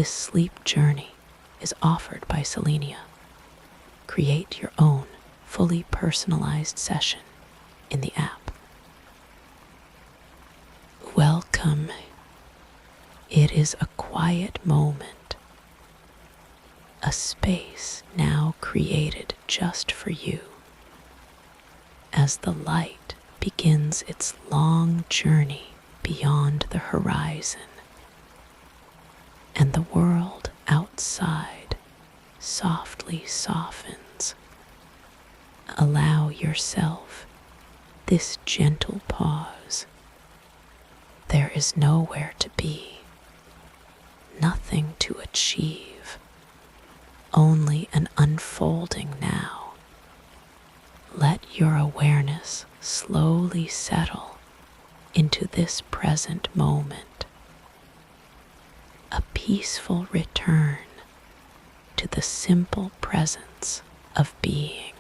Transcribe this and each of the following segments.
This sleep journey is offered by Selenia. Create your own fully personalized session in the app. Welcome. It is a quiet moment, a space now created just for you. As the light begins its long journey beyond the horizon, and the world outside softly softens, allow yourself this gentle pause. There is nowhere to be, nothing to achieve, only an unfolding now. Let your awareness slowly settle into this present moment, a peaceful return to the simple presence of being.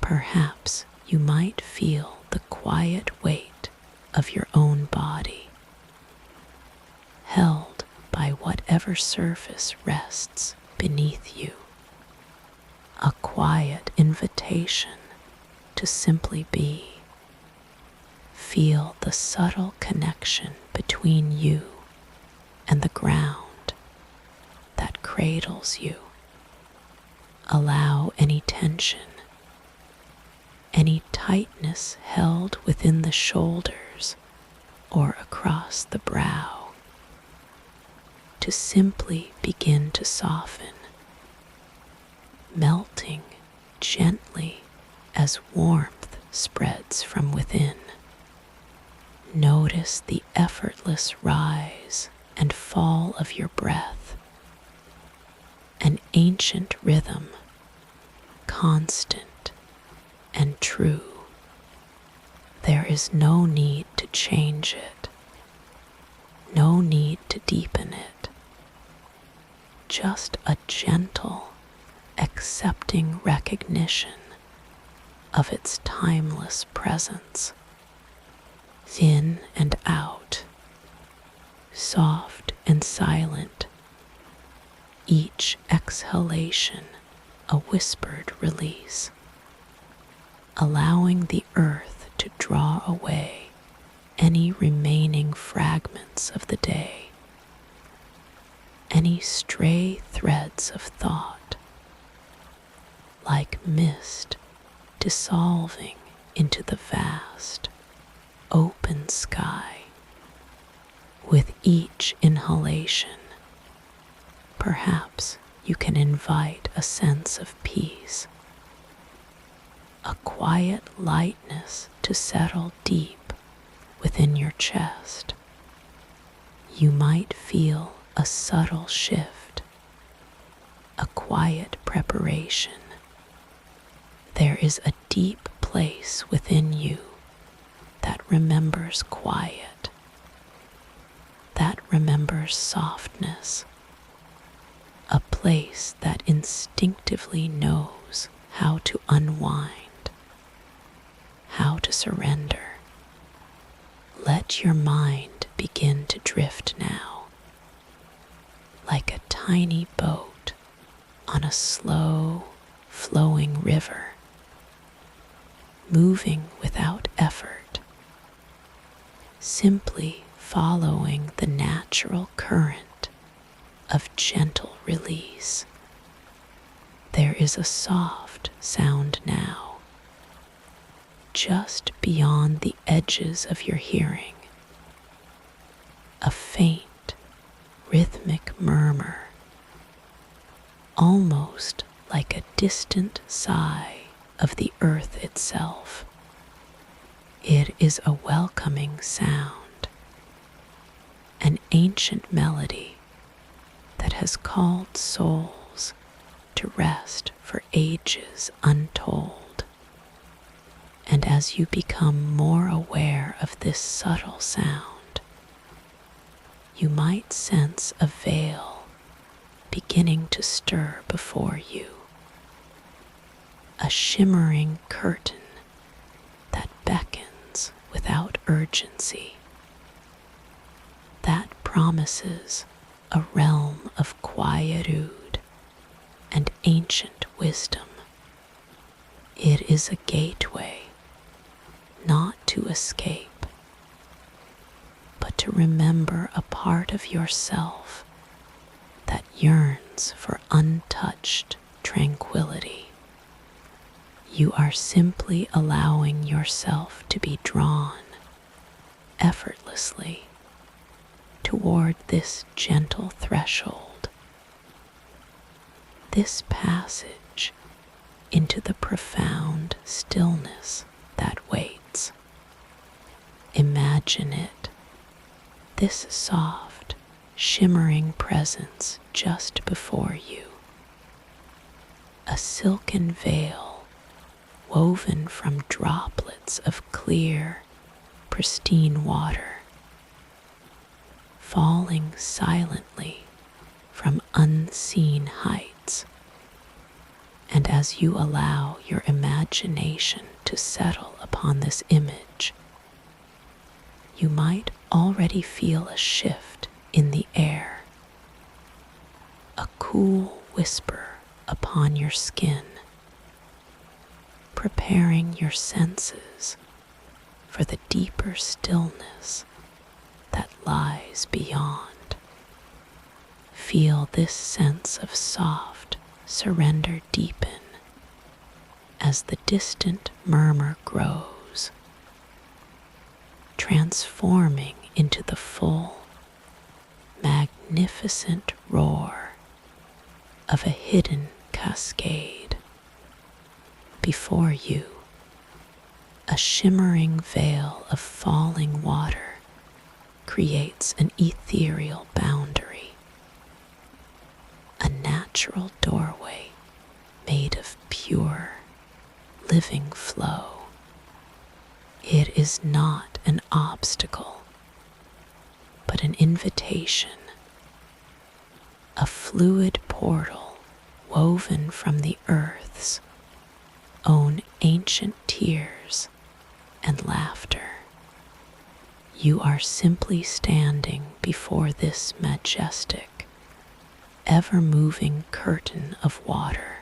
Perhaps you might feel the quiet weight of your own body, held by whatever surface rests beneath you. A quiet invitation to simply be. Feel the subtle connection between you and the ground that cradles you. Allow any tension, any tightness held within the shoulders or across the brow to simply begin to soften, melting gently as warmth spreads from within. Notice the effortless rise and fall of your breath, an ancient rhythm, constant and true. There is no need to change it, no need to deepen it, just a gentle, accepting recognition of its timeless presence. In and out, soft and silent, each exhalation a whispered release, allowing the earth to draw away any remaining fragments of the day, any stray threads of thought, like mist dissolving into the vast, open sky. With each inhalation, perhaps you can invite a sense of peace, a quiet lightness to settle deep within your chest. You might feel a subtle shift, a quiet preparation. There is a deep place within you that remembers quiet, that remembers softness, a place that instinctively knows how to unwind, how to surrender. Let your mind begin to drift now, like a tiny boat on a slow, flowing river, moving without effort, simply following the natural current of gentle release. There is a soft sound now, just beyond the edges of your hearing, a faint, rhythmic murmur, almost like a distant sigh of the earth itself. It is a welcoming sound, an ancient melody that has called souls to rest for ages untold. And as you become more aware of this subtle sound, you might sense a veil beginning to stir before you, a shimmering curtain that beckons without urgency, that promises a realm of quietude and ancient wisdom. It is a gateway not to escape, but to remember a part of yourself that yearns for untouched tranquility. You are simply allowing yourself to be drawn effortlessly toward this gentle threshold, this passage into the profound stillness that waits. Imagine it, this soft, shimmering presence just before you, a silken veil woven from droplets of clear, pristine water, falling silently from unseen heights. And as you allow your imagination to settle upon this image, you might already feel a shift in the air, a cool whisper upon your skin, preparing your senses for the deeper stillness that lies beyond. Feel this sense of soft surrender deepen as the distant murmur grows, transforming into the full, magnificent roar of a hidden cascade. Before you, a shimmering veil of falling water creates an ethereal boundary, a natural doorway made of pure, living flow. It is not an obstacle, but an invitation, a fluid portal woven from the earth's own ancient tears and laughter. You are simply standing before this majestic, ever-moving curtain of water,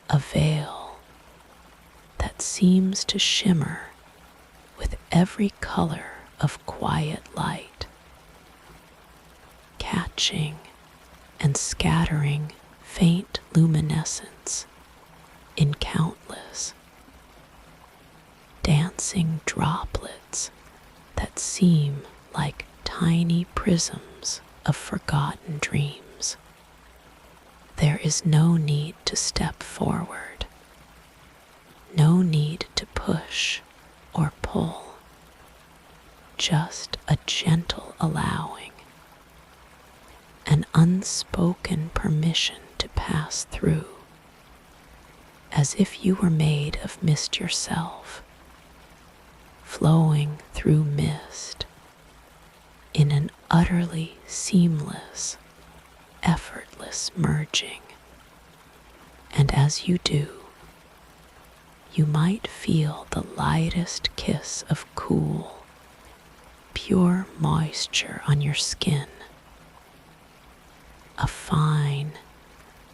a veil that seems to shimmer with every color of quiet light, catching and scattering faint luminescence in countless dancing droplets that seem like tiny prisms of forgotten dreams. There is no need to step forward, no need to push or pull, just a gentle allowing, an unspoken permission to pass through, as if you were made of mist yourself, flowing through mist in an utterly seamless, effortless merging. And as you do, you might feel the lightest kiss of cool, pure moisture on your skin, a fine,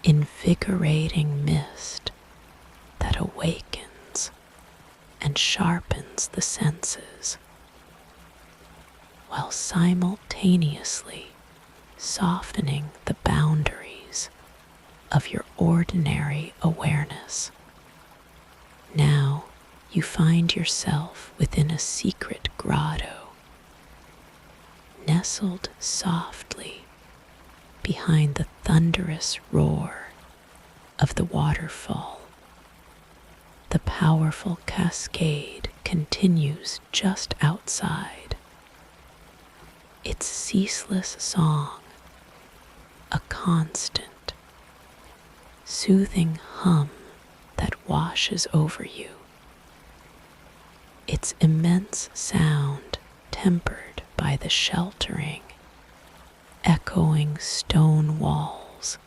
invigorating mist that awakens and sharpens the senses, while simultaneously softening the boundaries of your ordinary awareness. Now you find yourself within a secret grotto, nestled softly behind the thunderous roar of the waterfall. The powerful cascade continues just outside, its ceaseless song a constant, soothing hum that washes over you, its immense sound tempered by the sheltering, echoing stone walls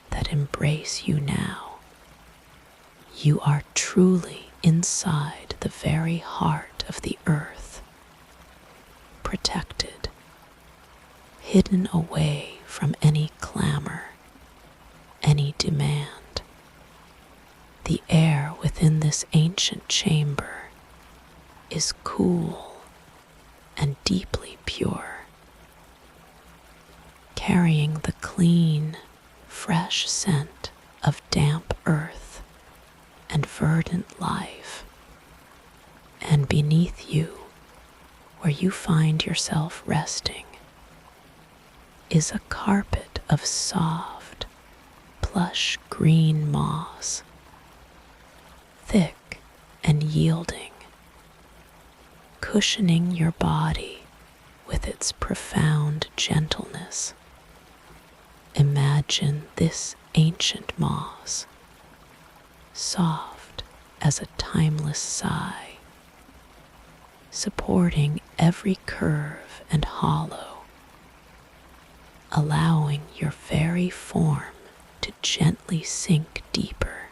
that embrace you now. You are truly inside the very heart of the earth, protected, hidden away from any clamor, any demand. The air within this ancient chamber is cool and deeply pure, carrying the clean, fresh scent of damp earth and verdant life. And beneath you, where you find yourself resting, is a carpet of soft, plush green moss, thick and yielding, cushioning your body with its profound gentleness. Imagine this ancient moss, soft as a timeless sigh, supporting every curve and hollow, allowing your very form to gently sink deeper,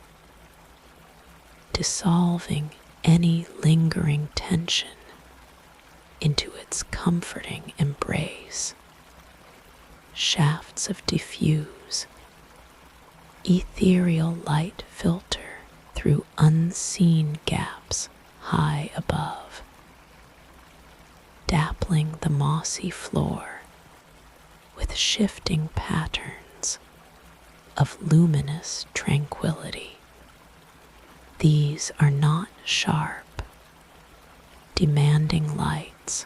dissolving any lingering tension into its comforting embrace. Shafts of diffuse, ethereal light filter through unseen gaps high above, dappling the mossy floor with shifting patterns of luminous tranquility. These are not sharp, demanding lights,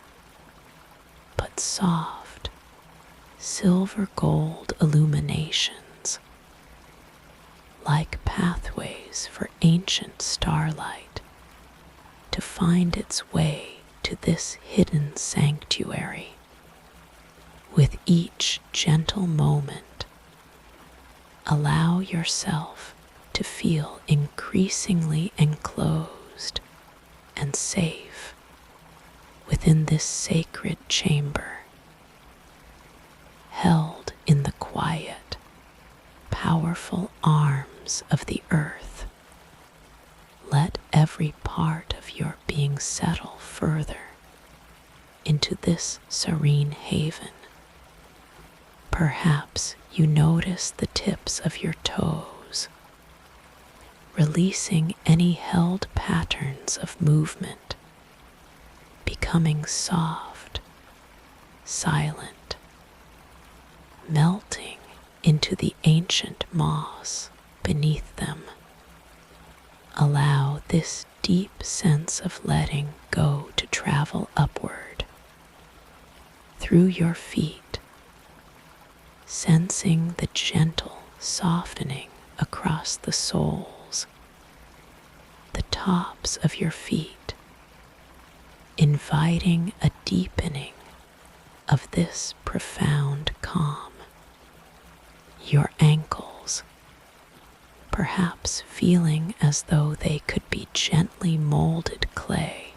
but soft, silver gold illuminations, like pathways for ancient starlight to find its way to this hidden sanctuary. With each gentle moment, allow yourself to feel increasingly enclosed and safe within this sacred chamber, held in the quiet, powerful arms of the earth. Let every part of your being settle further into this serene haven. Perhaps you notice the tips of your toes, releasing any held patterns of movement, becoming soft, silent, melting into the ancient moss beneath them. Allow this deep sense of letting go to travel upward through your feet, sensing the gentle softening across the soles, the tops of your feet, inviting a deepening of this profound calm. Your ankles, perhaps feeling as though they could be gently molded clay,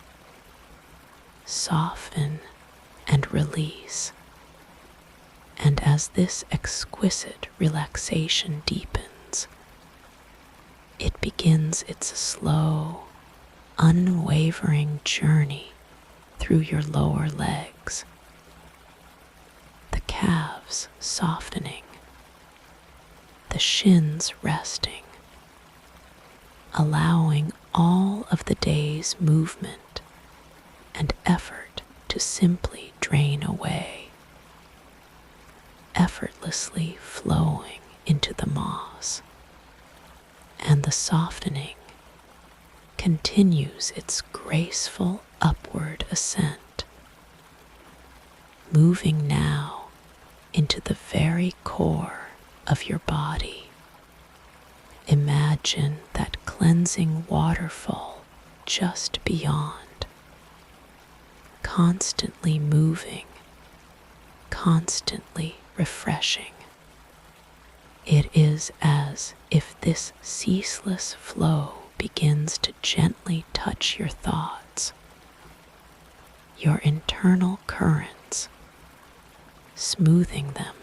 soften and release. And as this exquisite relaxation deepens, it begins its slow, unwavering journey through your lower legs, the calves softening, the shins resting, allowing all of the day's movement and effort to simply drain away, effortlessly flowing into the moss. And the softening continues its graceful upward ascent, moving now into the very core of your body. Imagine that cleansing waterfall just beyond, constantly moving, constantly refreshing. It is as if this ceaseless flow begins to gently touch your thoughts, your internal currents, smoothing them,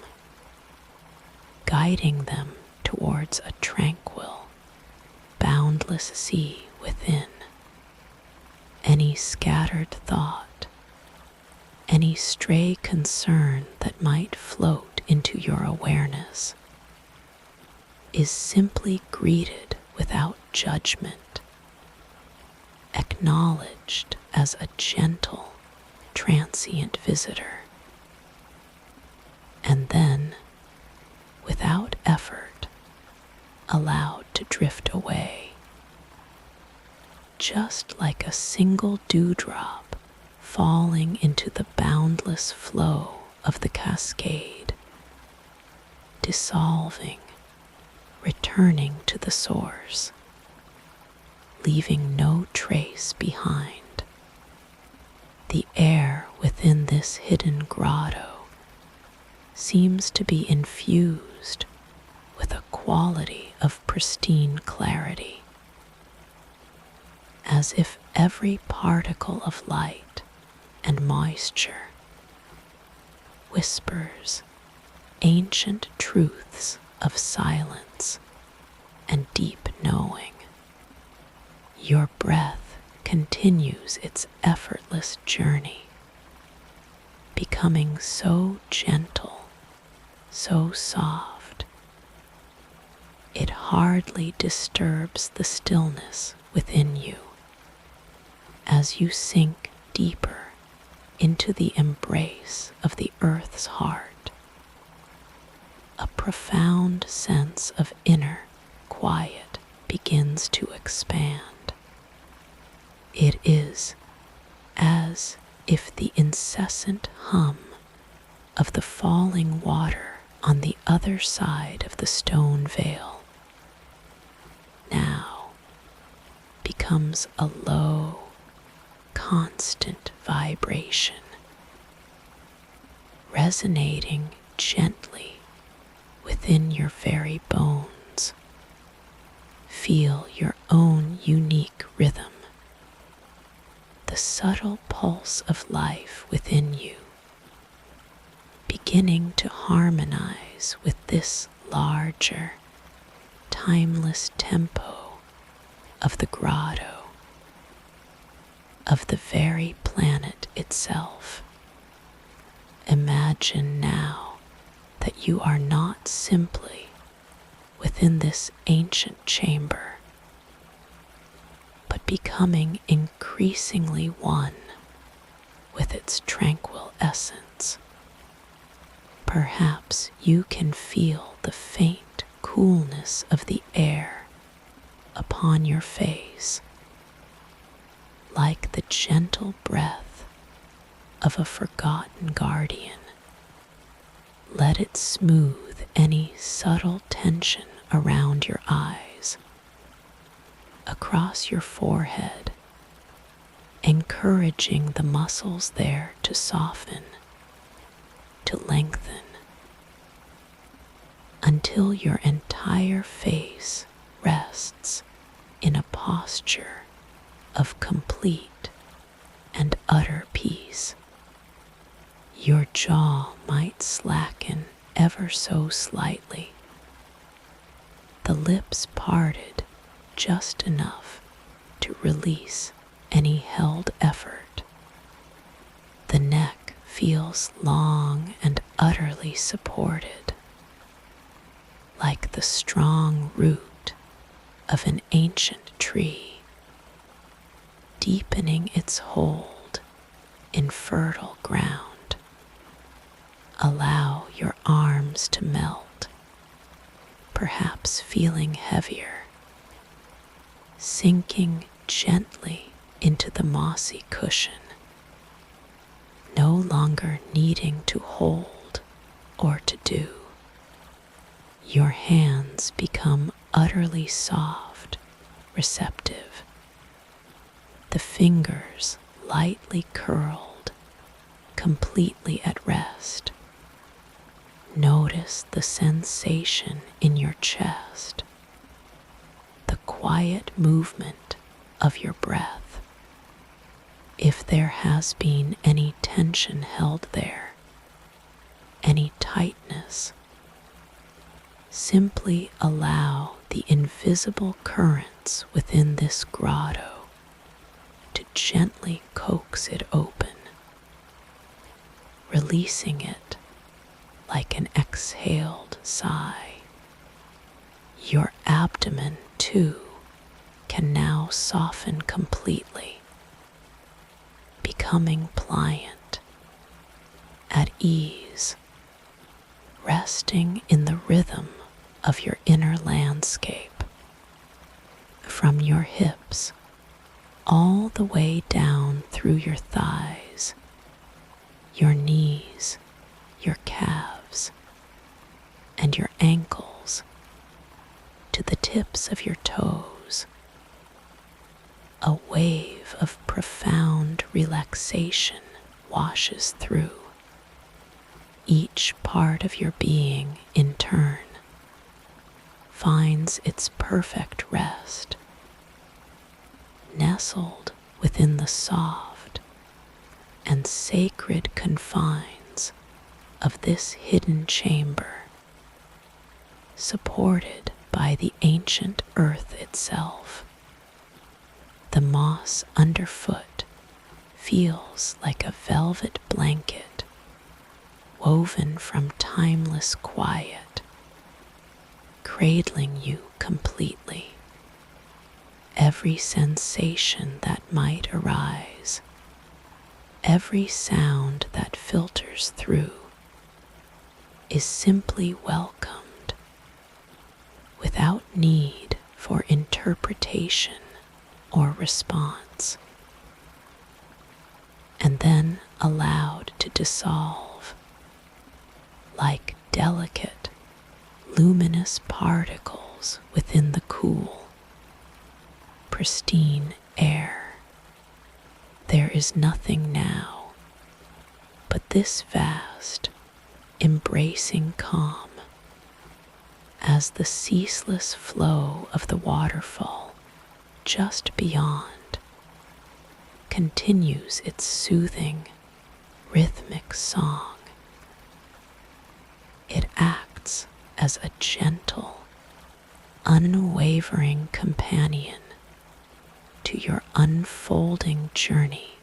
guiding them towards a tranquil, boundless sea within. Any scattered thought, any stray concern that might float into your awareness is simply greeted without judgment, acknowledged as a gentle, transient visitor, and then, without effort, allowed to drift away, just like a single dewdrop falling into the boundless flow of the cascade, dissolving, returning to the source, leaving no trace behind. The air within this hidden grotto seems to be infused with a quality of pristine clarity, as if every particle of light and moisture whispers ancient truths of silence and deep knowing. Your breath continues its effortless journey, becoming so gentle, so soft, it hardly disturbs the stillness within you as you sink deeper into the embrace of the earth's heart. A profound sense of inner quiet begins to expand. It is as if the incessant hum of the falling water on the other side of the stone veil now becomes a low, constant vibration, resonating gently within your very bones. Feel your own unique rhythm, the subtle pulse of life within you, beginning to harmonize with this larger, timeless tempo of the grotto, of the very planet itself. Imagine now that you are not simply within this ancient chamber, but becoming increasingly one with its tranquil essence. Perhaps you can feel the faint coolness of the air upon your face, like the gentle breath of a forgotten guardian. Let it smooth any subtle tension around your eyes, across your forehead, encouraging the muscles there to soften, to lengthen, until your entire face rests in a posture of complete and utter peace. Your jaw might slacken ever so slightly, the lips parted just enough to release any held effort. The neck feels long and utterly supported, like the strong root of an ancient tree, deepening its hold in fertile ground. Allow your arms to melt, perhaps feeling heavier, sinking gently into the mossy cushion, no longer needing to hold or to do. Your hands become utterly soft, receptive, the fingers lightly curled, completely at rest. Notice the sensation in your chest, the quiet movement of your breath. If there has been any tension held there, any tightness, simply allow the invisible currents within this grotto to gently coax it open, releasing it like an exhaled sigh. Your abdomen, too, can now soften completely, becoming pliant, at ease, resting in the rhythm of your inner landscape. From your hips all the way down through your thighs, your knees, your calves, and your ankles, to the tips of your toes. A wave of profound relaxation washes through. Each part of your being, in turn, finds its perfect rest, nestled within the soft and sacred confines of this hidden chamber, supported by the ancient earth itself. The moss underfoot feels like a velvet blanket woven from timeless quiet, cradling you completely. Every sensation that might arise, every sound that filters through, is simply welcomed without need for interpretation or response, and then allowed to dissolve like delicate, luminous particles within the cool, pristine air. There is nothing now but this vast, embracing calm, as the ceaseless flow of the waterfall just beyond continues its soothing, rhythmic song. It acts as a gentle, unwavering companion to your unfolding journey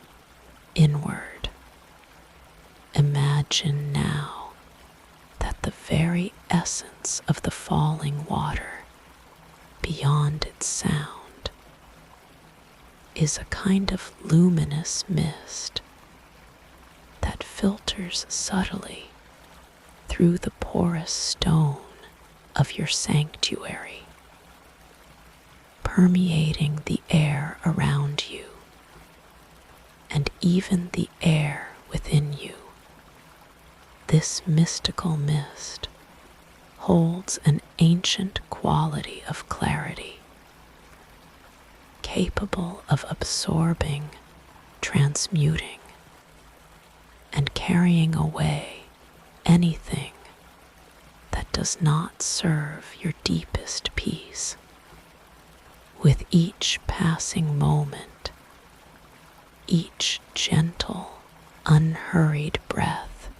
inward. Imagine now that the very essence of the falling water, beyond its sound, is a kind of luminous mist that filters subtly through the porous stone of your sanctuary, permeating the air around you and even the air within you. This mystical mist holds an ancient quality of clarity, capable of absorbing, transmuting, and carrying away anything that does not serve your deepest peace. With each passing moment, each gentle, unhurried breath,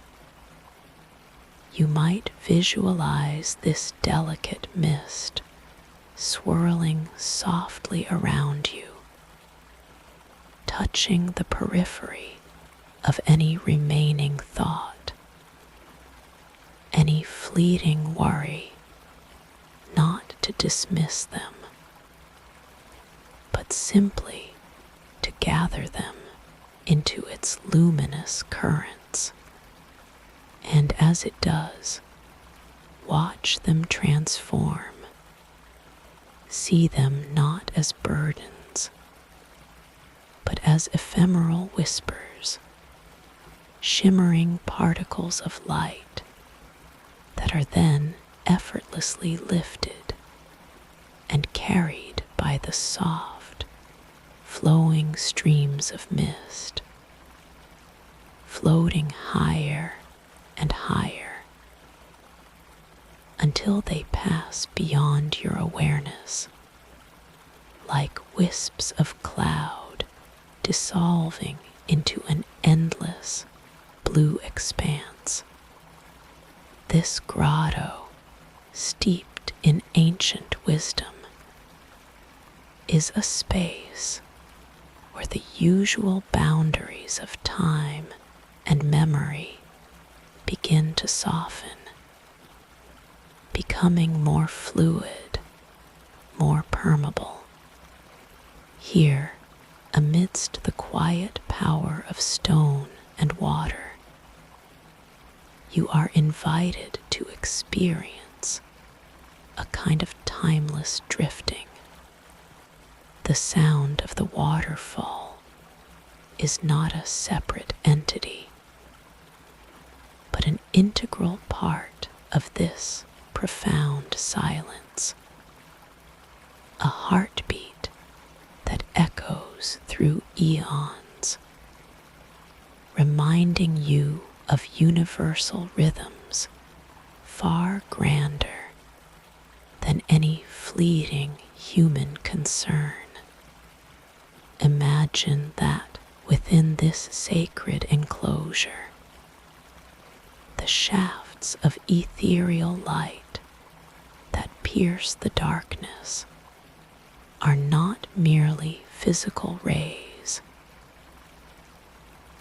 you might visualize this delicate mist swirling softly around you, touching the periphery of any remaining thought, any fleeting worry, not to dismiss them, but simply to gather them into its luminous currents. And as it does, watch them transform. See them not as burdens, but as ephemeral whispers, shimmering particles of light that are then effortlessly lifted and carried by the soft, flowing streams of mist, floating higher and higher until they pass beyond your awareness, like wisps of cloud dissolving into an endless blue expanse. This grotto, steeped in ancient wisdom, is a space where the usual boundaries of time and memory begin to soften, becoming more fluid, more permeable. Here, amidst the quiet power of stone and water, you are invited to experience a kind of timeless drifting. The sound of the waterfall is not a separate entity, but an integral part of this profound silence, a heartbeat that echoes through eons, reminding you of universal rhythms far grander than any fleeting human concern. Imagine that within this sacred enclosure, the shafts of ethereal light that pierce the darkness are not merely physical rays,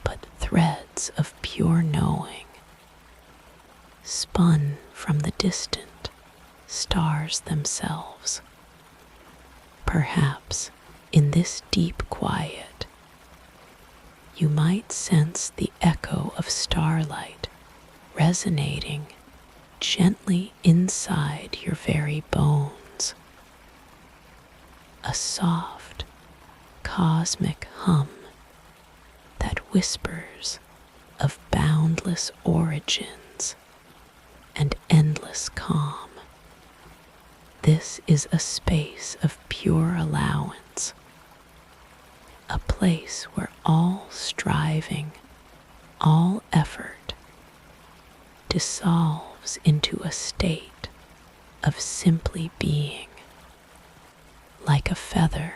but threads of pure knowing, spun from the distant stars themselves. Perhaps in this deep quiet, you might sense the echo of starlight resonating gently inside your very bones, a soft, cosmic hum that whispers of boundless origins and endless calm. This is a space of pure allowance, a place where all striving, all effort dissolves into a state of simply being, like a feather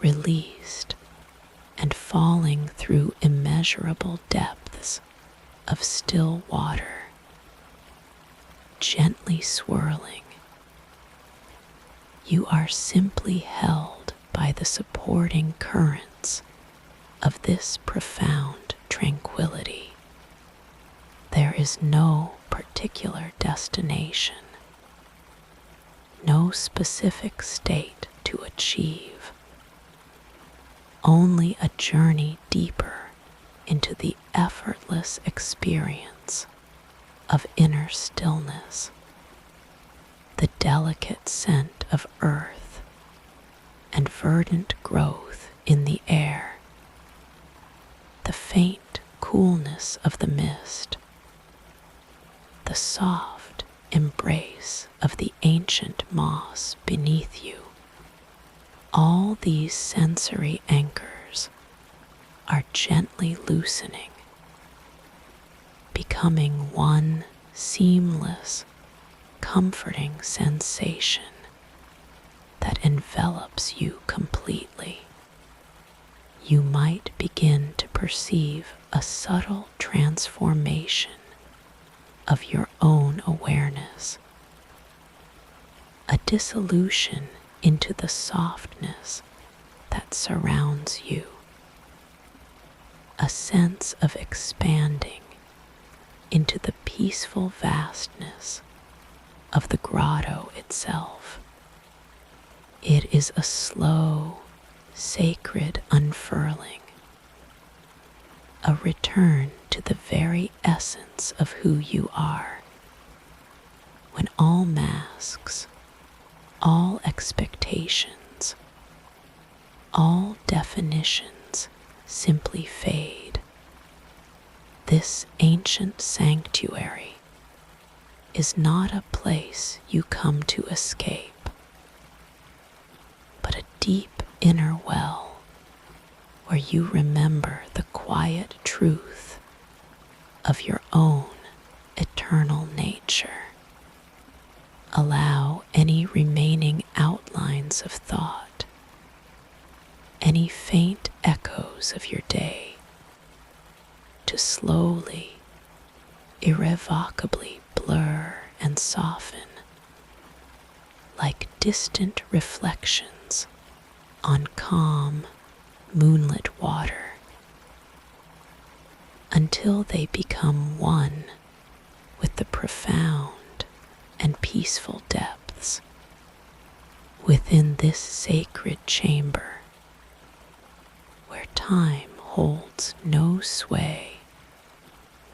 released and falling through immeasurable depths of still water, gently swirling. You are simply held by the supporting currents of this profound tranquility. There is no particular destination, no specific state to achieve, only a journey deeper into the effortless experience of inner stillness, the delicate scent of earth and verdant growth in the air, the faint coolness of the mist, the soft embrace of the ancient moss beneath you. All these sensory anchors are gently loosening, becoming one seamless, comforting sensation that envelops you completely. You might begin to perceive a subtle transformation of your own awareness, a dissolution into the softness that surrounds you, a sense of expanding into the peaceful vastness of the grotto itself. It is a slow, sacred unfurling, a return to the very essence of who you are, when all masks, all expectations, all definitions simply fade. This ancient sanctuary is not a place you come to escape, but a deep inner well where you remember the quiet truth of your own eternal nature. Allow any remaining outlines of thought, any faint echoes of your day, to slowly, irrevocably blur and soften like distant reflections on calm, moonlit water. until they become one with the profound and peaceful depths within this sacred chamber, where time holds no sway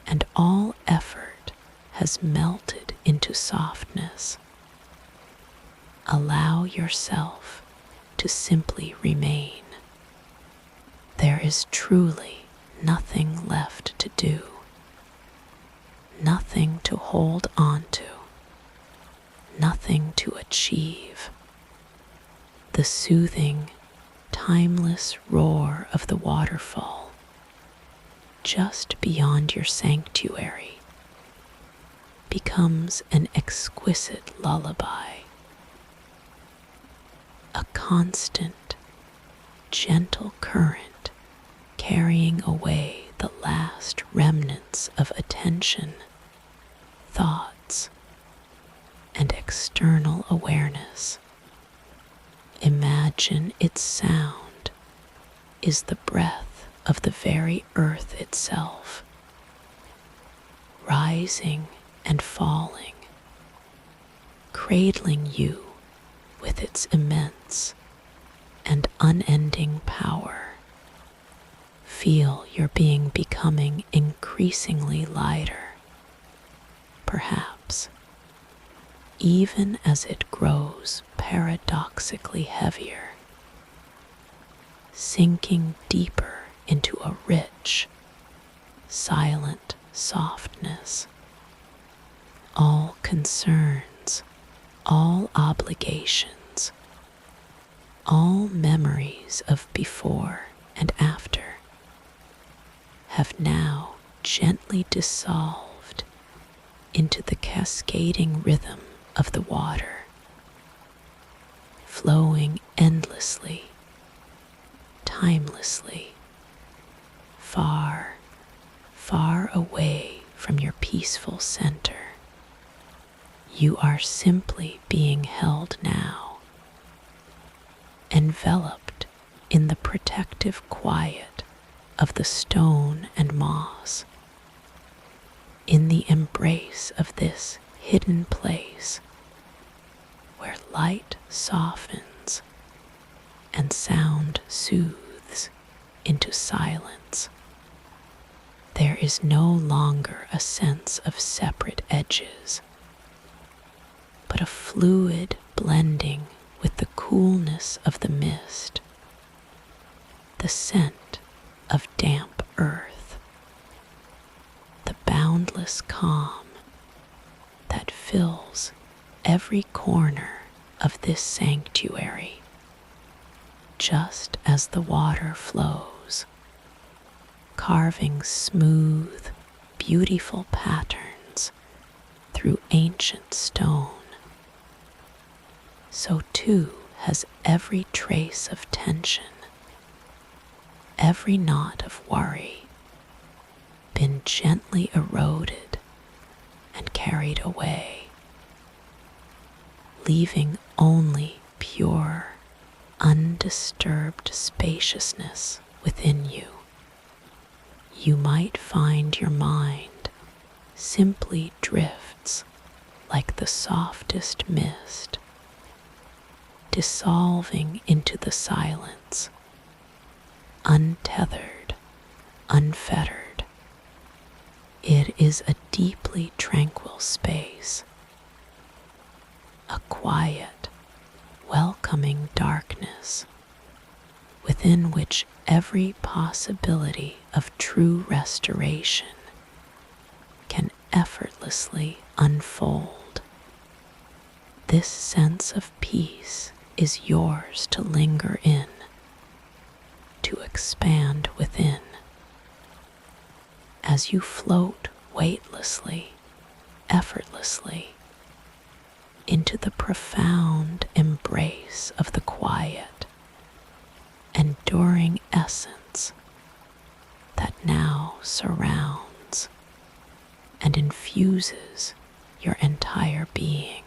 and all effort has melted into softness. Allow yourself to simply remain. There is truly nothing left to do, nothing to hold on to, nothing to achieve. The soothing, timeless roar of the waterfall just beyond your sanctuary becomes an exquisite lullaby, a constant, gentle current carrying away the last remnants of attention, thoughts, and external awareness. Imagine its sound is the breath of the very earth itself, rising and falling, cradling you with its immense and unending power. Feel your being becoming increasingly lighter, perhaps even as it grows paradoxically heavier, sinking deeper into a rich, silent softness. All concerns, all obligations, all memories of before and after have now gently dissolved into the cascading rhythm of the water, flowing endlessly, timelessly, far, far away from your peaceful center. You are simply being held now, enveloped in the protective quiet of the stone and moss, in the embrace of this hidden place where light softens and sound soothes into silence. There is no longer a sense of separate edges, but a fluid blending with the coolness of the mist, the scent of damp earth, the boundless calm that fills every corner of this sanctuary, just as the water flows, carving smooth, beautiful patterns through ancient stone. So too has every trace of tension, every knot of worry been gently eroded and carried away, leaving only pure, undisturbed spaciousness within you. You might find your mind simply drifts like the softest mist, dissolving into the silence, untethered, unfettered. It is a deeply tranquil space, a quiet, welcoming darkness within which every possibility of true restoration can effortlessly unfold. This sense of peace is yours to linger in, to expand within. As you float weightlessly, effortlessly, into the profound embrace of the quiet, enduring essence that now surrounds and infuses your entire being.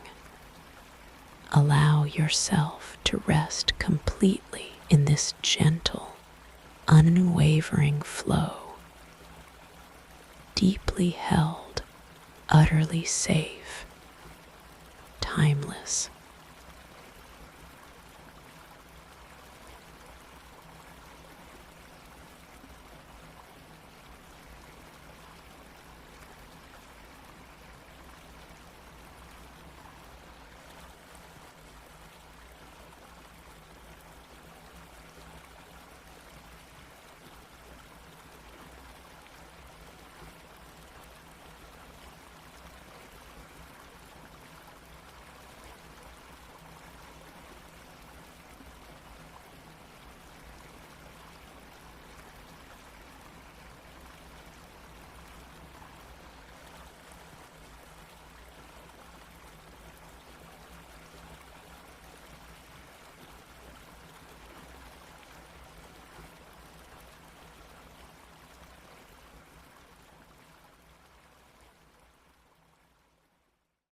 Allow yourself to rest completely in this gentle, unwavering flow, deeply held, utterly safe, timeless.